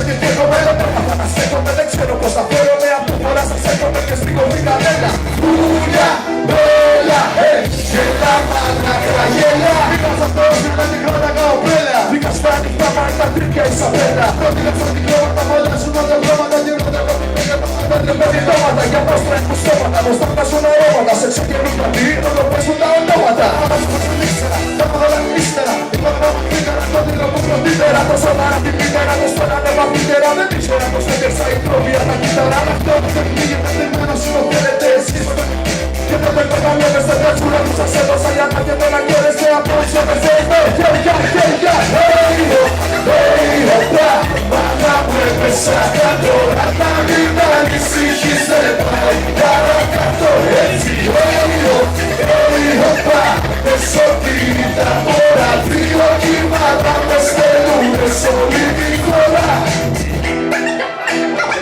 και τι έχω μέλλον. Να στέκομαι, δεν ξέρω πως θα φέρομαι. Από φορά σας έρχομαι και στην κομπή κανένα. Πουλιά, μπέλα, και τα μαλακά γέλα. Μπήκα σ' αυτό, σ' την χρόνια καοπέλα. Μπήκα στα ανοιχτά μάρκα, τρίπια Ισαβέλα. Πρώτη λεξωτική ώρα, τα μόλια σου νότε βρώματα. Γύρονται από την πέγια, τα μάτια περιτώματα. Για πώς τρέχουν στόματα, πως θα πέσουν αρώματα. Σε ξεκινούν κάτι, όλο πέσουν τα ονόματα. Άμα σου πέσουν ύστερα, τα μαγαλά ύστερα. Είπαμε από πίτερα, στο τίτλο πρωτήτερα. Το σώμα να την πίτερα, το σπέρανε παπίτερα. Δεν ήξερα πως έδερσα η τρόπια τα κύτταρα. Αυτό που δεν πήγε πεθυμένο σου το θέλετε εσείς. Και δεν με καταλάβες τα τράτσουρα που σας έδωσα για να και δεν αγγέλες και απόψε με ζέιμε. Χέρια, χέρια, μάνα που έπεσα κάτω. Να μην ανησυχείς, δεν πάει παρακάτω. Έτσι, πες ότι τα μόρα δύο κύματα με στέλνουνε σ' όλη την χώρα.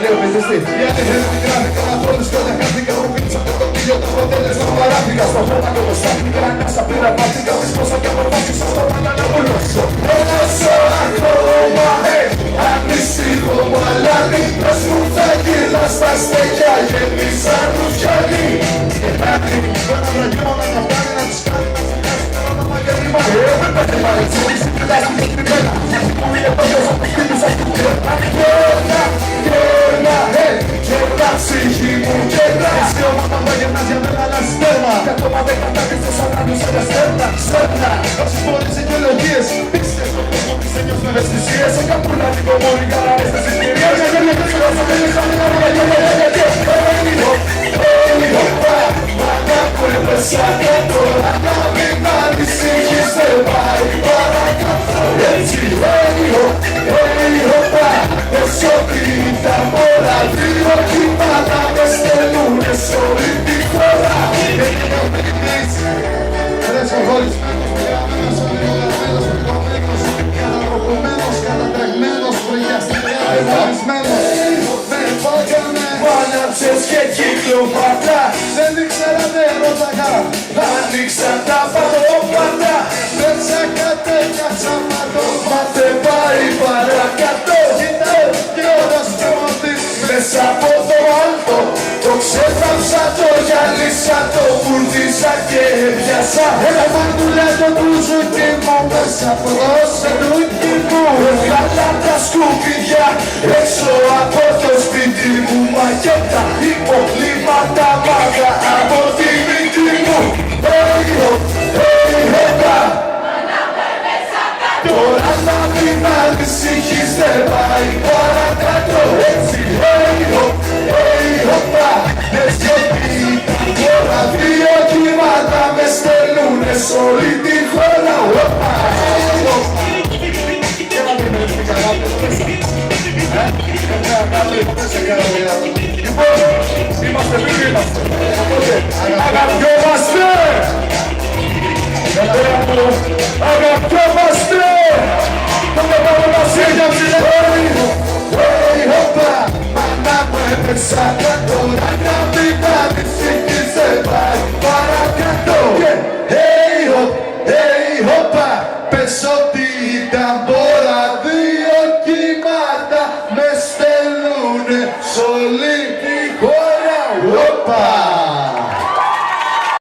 Λέω πες τι, γιατί δεν την γράφηκα να τρώνεις κι όταν χάθηκα. Μου πίνεις από το κύριο το αποτέλεσμα παράθηκα. Στο χώμα και το στάθηκα, ανάσα πήρα πάθηκα. Δυσπόσα και αποφάσισα στο πάντα να βουλώσω. Ένωσα ακόμα, ανησυχώ μαλάνι. Πες μου θα γύρνας στα στέκια, γέμισαν ρουφιάνι. Και κάτι, τώρα βραγιώ να τα φτάνει να τους κάνει να φυγάσει το όνομα και ρήμα. Δεν πέφτει παρετσίλη, συμπλάς του κεκτημένα. Που είναι παλιός από σπίτους από την κέρνα. Κέρνα, ψυχή μου, κέρνα. Εσύ ομάδα μου γερνάς για μένα αλλάζεις τέρμα. Κι ακόμα δεν κατάγεις το σαλάμιο σε μια στέρνα. Στέρνα, όσες φορές δικαιολογίες. Πήξτε στο κόσμο της ένιως με ευαισθησίες. Σε καπούλα λίγο μόνοι καράρες της εισπυρίες. Μάνα που έπεσα κάτω. Να μην ανησυχείς, δεν πάει παρακάτω. Έτσι, πες ότι τα μόρα δύο κύματα με στέλνουνε σ' όλη την χώρα. Ένας αγχωρισμένος, γραμμένος, ολιγογραμμένος, πληγωμένος, κατατροπωμένος, κατατρεγμένος, προγιαστημένος, με πάγανε, μάναψες και κυκλοπάτα. Δεν ήξερα, δεν ρώταγα, άνοιξα τα πατώματα. Μέσα κατέβιασα πατώματα, πάει παρακάτω. Μέσα από το άλτο το ξέφραψα, το γυαλίσα, το φουρτίσα και έπιασα ένα μαντουλέτο του ζουκί μου. Μέσα από το σεντούκι μου έβγαλα τα σκουπίδια έξω από το σπίτι μου. Μακέτα, υπολείμματα, μάγα από τη μύτη μου. Τώρα να μην ανησυχείς, δεν πάει παρακάτω. Έτσι, δεν σιωπή. Τώρα δύο κύματα με στέλνουνε σ' όλη την χώρα. Λοιπόν, είμαστε φίλοι, είμαστε. Αγαπιόμαστε! Αγαπιόμαστε! Το πάμε μαζί για ψηλέ. Μάνα μου έπεσα κάτω.